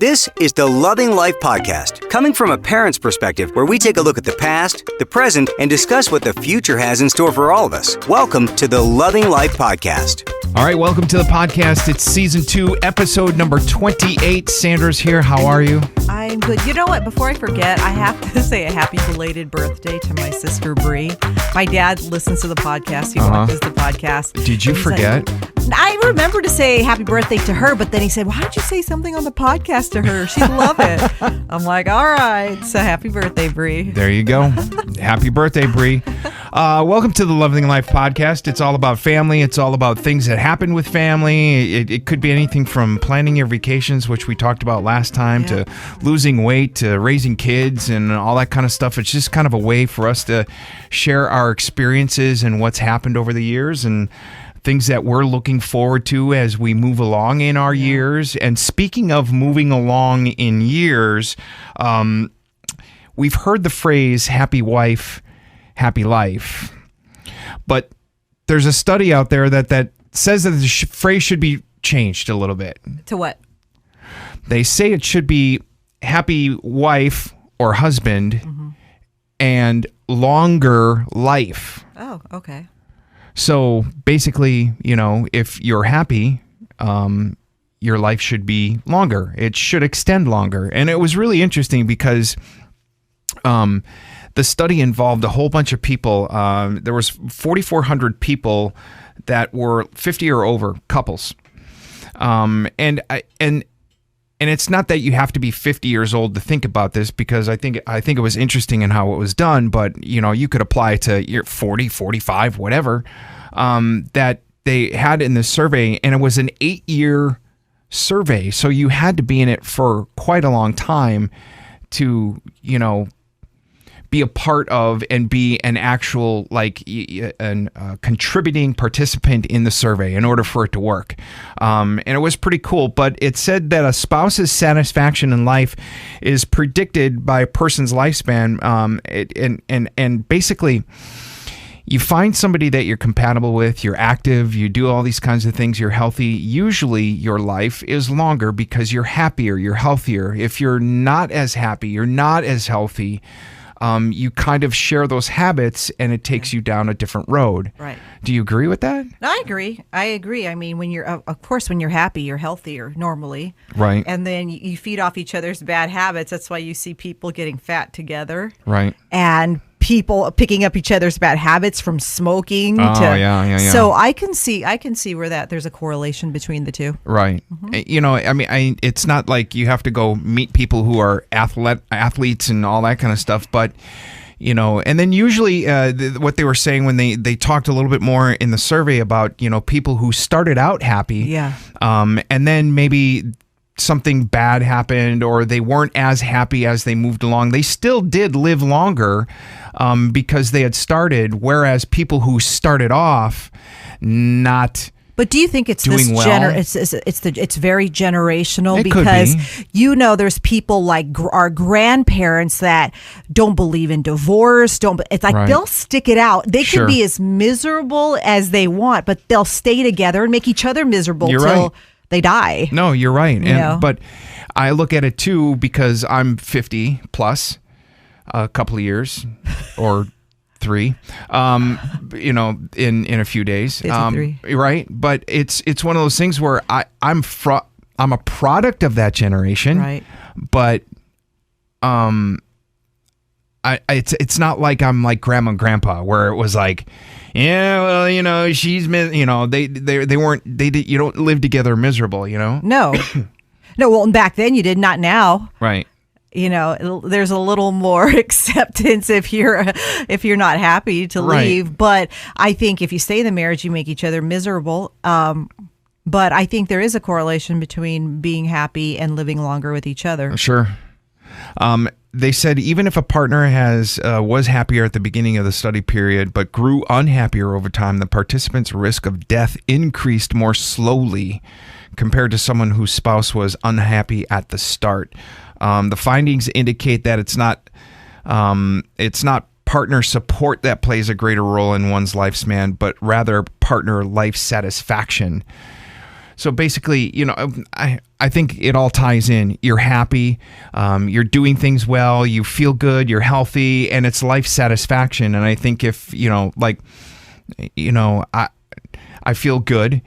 This is the Loving Life Podcast, coming from a parent's perspective where we take a look at the past, the present, and discuss what the future has in store for all of us. Welcome to the Loving Life Podcast. All right, welcome to the podcast. It's season 2, episode number 28. Sandra's here. How are you? I'm good. You know what? Before I forget, I have to say a happy belated birthday to my sister, Bree. My dad listens to the podcast. He watches the podcast. Did you forget? I remember to say happy birthday to her, but then he said, why don't you say something on the podcast to her? She'd love it. I'm like, all right. So happy birthday, Bree. There you go. Happy birthday, Bree. Welcome to the Loving Life Podcast. It's all about family. It's all about things that happen with family. It could be anything from planning your vacations, which we talked about last time, to losing weight, to raising kids and all that kind of stuff. It's just kind of a way for us to share our experiences and what's happened over the years and things that we're looking forward to as we move along in our years. And speaking of moving along in years, we've heard the phrase happy wife, happy life. But there's a study out there that says that the phrase should be changed a little bit. To what? They say it should be happy wife or husband and longer life. Oh, okay. So basically, you know, if you're happy, your life should be longer. It should extend longer. And it was really interesting because the study involved a whole bunch of people. There was 4,400 people that were 50 or over couples. And it's not that you have to be 50 years old to think about this, because I think it was interesting in how it was done, but you know, you could apply to your 40, 45, whatever, that they had in this survey, and it was an 8-year survey. So you had to be in it for quite a long time to, you know, be a part of and be an actual contributing participant in the survey in order for it to work. And it was pretty cool, but it said that a spouse's satisfaction in life is predicted by a person's lifespan. And basically, you find somebody that you're compatible with, you're active, you do all these kinds of things, you're healthy. Usually your life is longer because you're happier, you're healthier. If you're not as happy, you're not as healthy, you kind of share those habits and it takes you down a different road. Right. Do you agree with that? I agree. I mean, when you're, of course, when you're happy, you're healthier normally. Right. And then you feed off each other's bad habits. That's why you see people getting fat together. Right. And people picking up each other's bad habits from smoking. Yeah. So I can see where there's a correlation between the two. Right. You know, I mean, it's not like you have to go meet people who are athletes and all that kind of stuff, but you know, and then usually what they were saying when they talked a little bit more in the survey about, you know, people who started out happy. Yeah. And then maybe something bad happened or they weren't as happy as they moved along. They still did live longer because they had started, whereas people who started off not. But do you think it's doing this well? It's very generational? It because could be. You know, there's people like our grandparents that don't believe in divorce. It's like they'll stick it out. They Sure. can be as miserable as they want, but they'll stay together and make each other miserable till they die. No, you're right. know? But I look at it too because I'm 50 plus a couple of years or 3, you know, in a few days. 53. Right. But it's one of those things where I'm a product of that generation. Right. But it's not like I'm like grandma and grandpa where it was like, yeah, well, you know, you know, they you don't live together miserable, you know? No. No, well, back then you did, not now. Right. You know, there's a little more acceptance if you're not happy to leave. But I think if you stay in the marriage, you make each other miserable. But I think there is a correlation between being happy and living longer with each other. Sure. They said even if a partner was happier at the beginning of the study period but grew unhappier over time, the participants' risk of death increased more slowly compared to someone whose spouse was unhappy at the start. The findings indicate that it's not partner support that plays a greater role in one's lifespan, but rather partner life satisfaction. So basically, I think it all ties in. You're happy, you're doing things well, you feel good, you're healthy, and it's life satisfaction. And I think if, I feel good,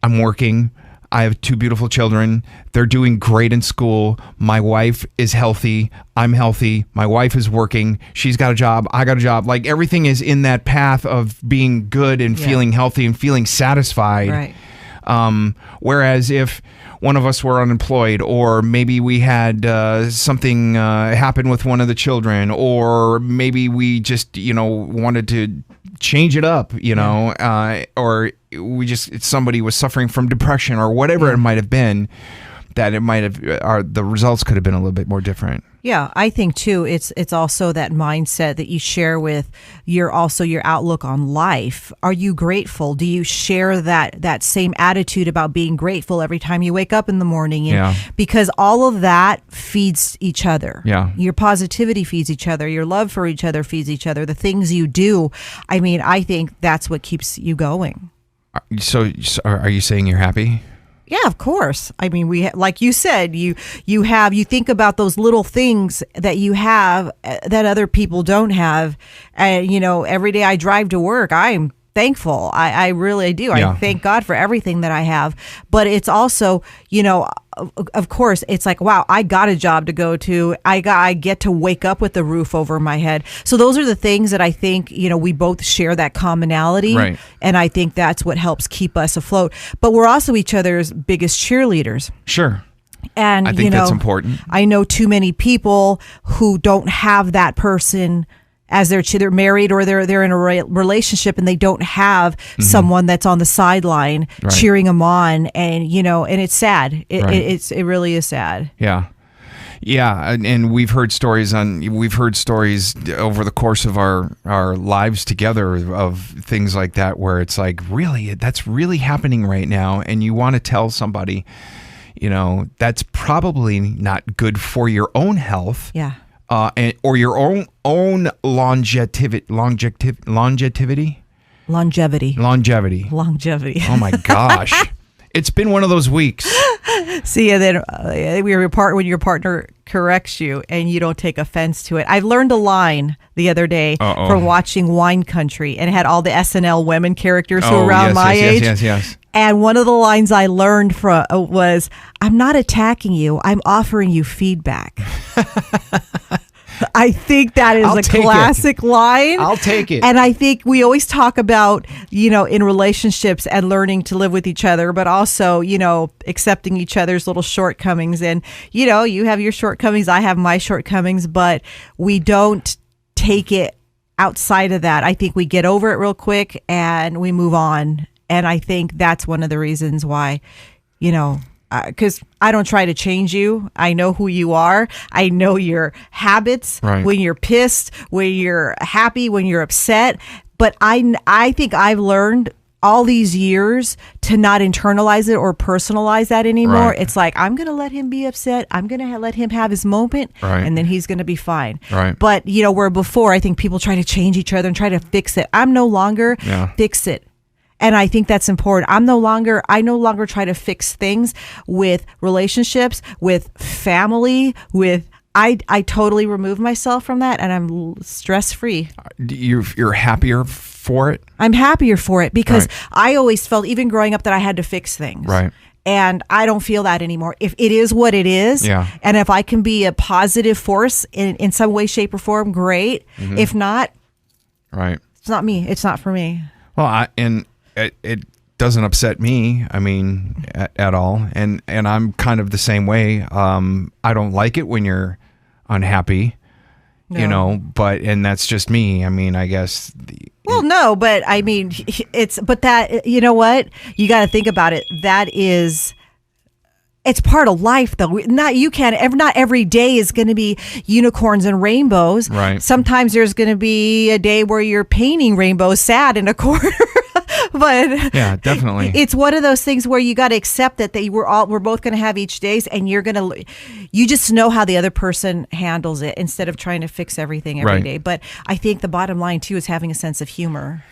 I'm working, I have 2 beautiful children, they're doing great in school, my wife is healthy, I'm healthy, my wife is working, she's got a job, I got a job. Like everything is in that path of being good and feeling healthy and feeling satisfied. Right. Whereas if one of us were unemployed, or maybe we had something happen with one of the children, or maybe we just, wanted to change it up, or somebody was suffering from depression or whatever it might have been, that it might have, the results could have been a little bit more different. Yeah, I think too, it's also that mindset that you share with your outlook on life. Are you grateful? Do you share that same attitude about being grateful every time you wake up in the morning? And because all of that feeds each other. Yeah. Your positivity feeds each other. Your love for each other feeds each other. The things you do, I think that's what keeps you going. So are you saying you're happy? Yeah, of course. We like you said, you think about those little things that you have that other people don't have. And, every day I drive to work, I'm thankful. I really do. Yeah. I thank God for everything that I have. But it's also, of course, it's like, wow, I got a job to go to. I get to wake up with a roof over my head. So those are the things that I think, we both share that commonality. Right. And I think that's what helps keep us afloat. But we're also each other's biggest cheerleaders. Sure. And I think that's important. I know too many people who don't have that person as they're married, or they're in a relationship, and they don't have someone that's on the sideline cheering them on, and and it's sad. It really is sad. Yeah. Yeah, and we've heard stories over the course of our lives together of things like that, where it's like, really, that's really happening right now, and you want to tell somebody, that's probably not good for your own health. Yeah. Or your own longevity. Longevity. Oh my gosh. It's been one of those weeks. See, and then when your partner corrects you and you don't take offense to it. I learned a line the other day from watching Wine Country, and it had all the SNL women characters who were around my age. Yes. And one of the lines I learned from was, "I'm not attacking you. I'm offering you feedback." I think that is a classic line. I'll take it. And I think we always talk about, in relationships and learning to live with each other, but also, accepting each other's little shortcomings. And, you have your shortcomings, I have my shortcomings, but we don't take it outside of that. I think we get over it real quick and we move on. And I think that's one of the reasons why, because I don't try to change you. I know who you are. I know your habits, when you're pissed, when you're happy, when you're upset. But I think I've learned all these years to not internalize it or personalize that anymore. Right. It's like, I'm going to let him be upset. I'm going to let him have his moment, and then he's going to be fine. Right. But, where before I think people try to change each other and try to fix it. I'm no longer fix it. And I think that's important. I no longer try to fix things with relationships, with family, with I totally remove myself from that, and I'm stress free. You're happier for it? I'm happier for it because I always felt, even growing up, that I had to fix things. Right. And I don't feel that anymore. If it is what it is, and if I can be a positive force in some way, shape, or form, great. Mm-hmm. If not, it's not me. It's not for me. Well, it doesn't upset me, at all. And I'm kind of the same way. I don't like it when you're unhappy, and that's just me. I guess. Well, no, but that, you know what? You got to think about it. It's part of life, though. Not every day is going to be unicorns and rainbows. Right. Sometimes there's going to be a day where you're painting rainbows sad in a corner. But yeah, definitely. It's one of those things where you got to accept that we're both going to have each days, and you just know how the other person handles it instead of trying to fix everything every day. But I think the bottom line too is having a sense of humor.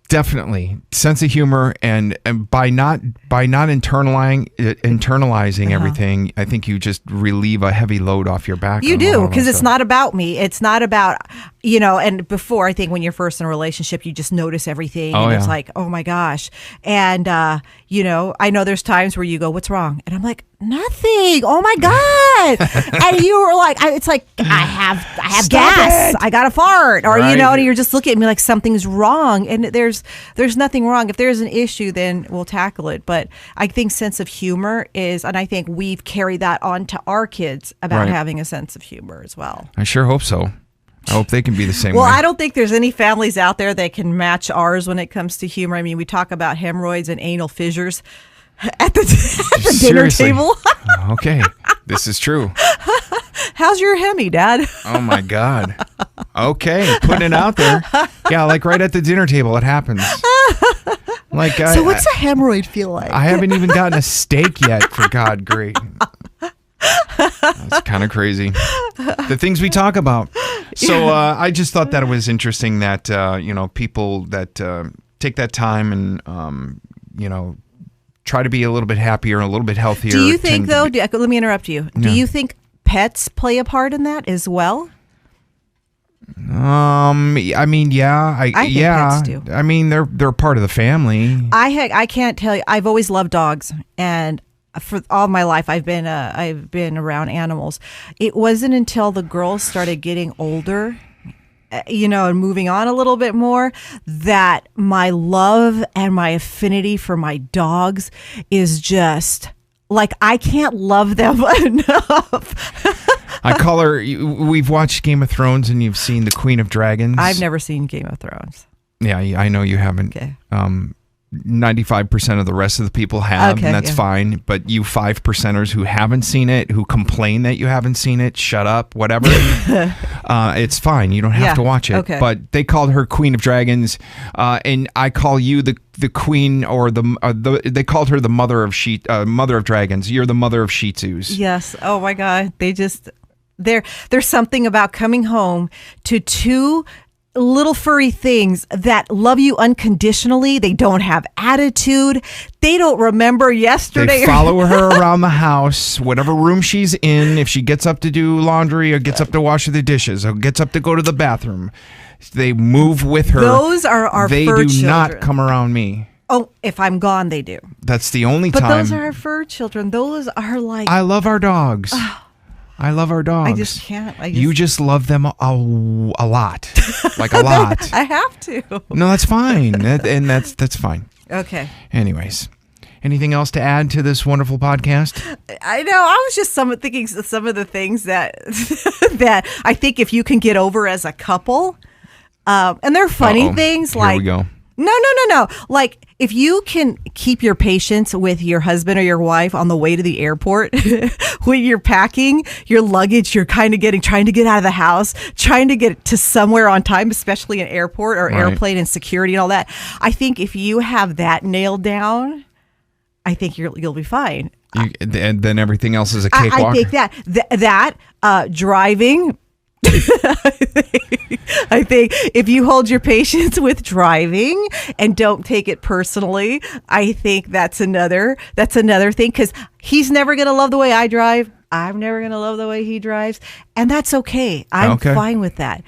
Definitely sense of humor, and by not internalizing everything, I think you just relieve a heavy load off your back. You do, because it's not about me. It's not about, and before, I think when you're first in a relationship, you just notice everything. Oh, and yeah. It's like, oh my gosh. And, I know there's times where you go, what's wrong? And I'm like, nothing. Oh my God. And you were like, it's like, I have Stop gas. it. I got to fart. Or, Right. and you're just looking at me like something's wrong. And there's nothing wrong. If there's an issue, then we'll tackle it. But I think sense of humor is, and I think we've carried that on to our kids about Right. having a sense of humor as well. I sure hope so. I hope they can be the same Well, way. I don't think there's any families out there that can match ours when it comes to humor. I mean, we talk about hemorrhoids and anal fissures at the dinner Seriously. table. Okay, this is true. How's your hemi, Dad? Oh my God. Okay, putting it out there. Yeah, like right at the dinner table, it happens. Like, So what's a hemorrhoid feel like? I haven't even gotten a steak yet. For God, great. That's kind of crazy. The things we talk about. So I just thought that it was interesting that people that take that time and try to be a little bit happier and a little bit healthier. Do you think, tend to though, let me interrupt you. Do you think pets play a part in that as well? I mean, yeah, I think pets do. I mean, they're part of the family. I can't tell you. I've always loved dogs, and for all my life, I've been around animals. It wasn't until the girls started getting older, and moving on a little bit more, that my love and my affinity for my dogs is just like, I can't love them enough. I call her. We've watched Game of Thrones, and you've seen the Queen of Dragons. I've never seen Game of Thrones. Yeah, I know you haven't. Okay. 95% of the rest of the people have, Okay, and that's yeah. fine. But you 5%ers who haven't seen it, who complain that you haven't seen it, shut up, whatever. It's fine. You don't have Yeah, to watch it. okay. But they called her Queen of Dragons, and I call you the queen, or they called her the mother of dragons. You're the mother of Shih Tzus. Yes. Oh my God. There's something about coming home to two little furry things that love you unconditionally. They don't have attitude. They don't remember yesterday. They follow her around the house, whatever room she's in. If she gets up to do laundry, or gets up to wash the dishes, or gets up to go to the bathroom, they move with her. Those are our They fur do children. not come around me. Oh, if I'm gone, they do. That's the only But time. those are our fur children. Those are like, I love our dogs. I love our dogs. I just can't. You just love them a lot, like a lot. I have to. No, that's fine, that's fine. Okay. Anyways, anything else to add to this wonderful podcast? I know. I was just thinking some of the things that that I think if you can get over as a couple, and they're funny things Here like we go. No. Like, if you can keep your patience with your husband or your wife on the way to the airport, when you're packing your luggage, you're kind of trying to get out of the house, trying to get to somewhere on time, especially an airport or Right. airplane and security and all that. I think if you have that nailed down, I think you'll be fine. And then everything else is a I cakewalk. think that driving. I think if you hold your patience with driving and don't take it personally, I think that's another thing, because he's never going to love the way I drive. I'm never going to love the way he drives, and that's okay. I'm fine with that.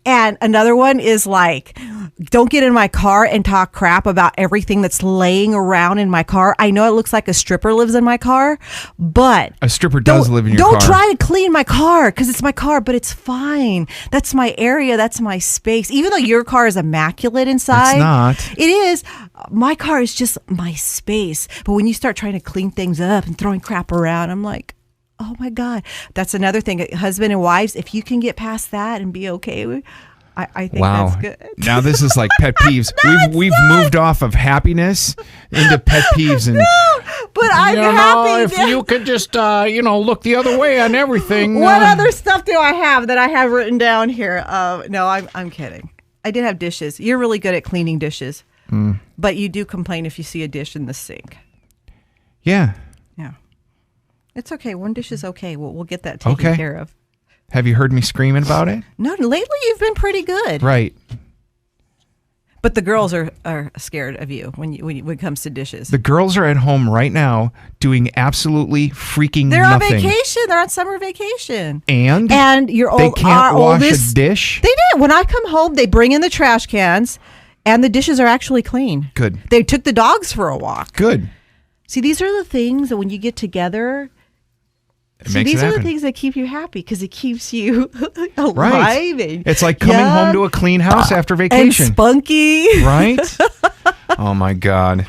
And another one is like, don't get in my car and talk crap about everything that's laying around in my car. I know it looks like a stripper lives in my car, but A stripper does live in your car. Don't try to clean my car, because it's my car, but it's fine. That's my area. That's my space. Even though your car is immaculate inside. It's not. It is. My car is just my space. But when you start trying to clean things up and throwing crap around, I'm like, oh my God. That's another thing. Husband and wives, if you can get past that and be okay with, I think that's good. Now this is like pet peeves. We've moved off of happiness into pet peeves, and But I'm happy. if you could just look the other way on everything. What other stuff do I have that I have written down here? No, I'm kidding. I did have dishes. You're really good at cleaning dishes, but you do complain if you see a dish in the sink. Yeah. Yeah, it's okay. One dish is okay. We'll get that taken care of. Have you heard me screaming about it? No, lately you've been pretty good. Right. But the girls are scared of you when it comes to dishes. The girls are at home right now doing absolutely freaking They're nothing. on vacation. They're on summer vacation. And they can't wash a dish? They did. When I come home, they bring in the trash cans, and the dishes are actually clean. Good. They took the dogs for a walk. Good. See, these are the things that when you get together... these are the things that keep you happy because it keeps you alive. Right. It's like coming home to a clean house after vacation. And spunky. Right? Oh, my God.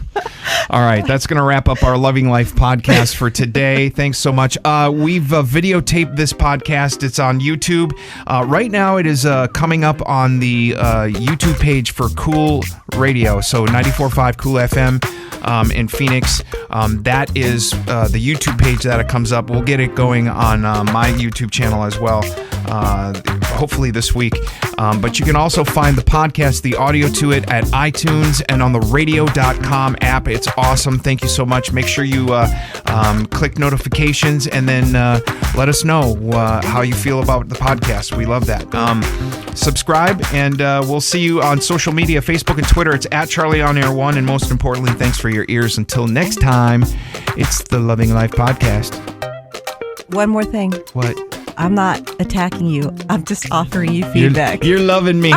All right. That's going to wrap up our Loving Life podcast for today. Thanks so much. We've videotaped this podcast. It's on YouTube. Right now, it is coming up on the YouTube page for Cool Radio. So 94.5 Cool FM. In Phoenix. That is the YouTube page that it comes up. We'll get it going on my YouTube channel as well, hopefully this week. But you can also find the podcast, the audio to it, at iTunes and on the radio.com app. It's awesome. Thank you so much. Make sure you click notifications and then let us know how you feel about the podcast. We love that. Subscribe, and we'll see you on social media, Facebook and Twitter. It's at CharlieOnAir1, and most importantly, thanks for your ears. Until next time, it's the Loving Life Podcast. One more thing. What? I'm not attacking you. I'm just offering you feedback. You're loving me.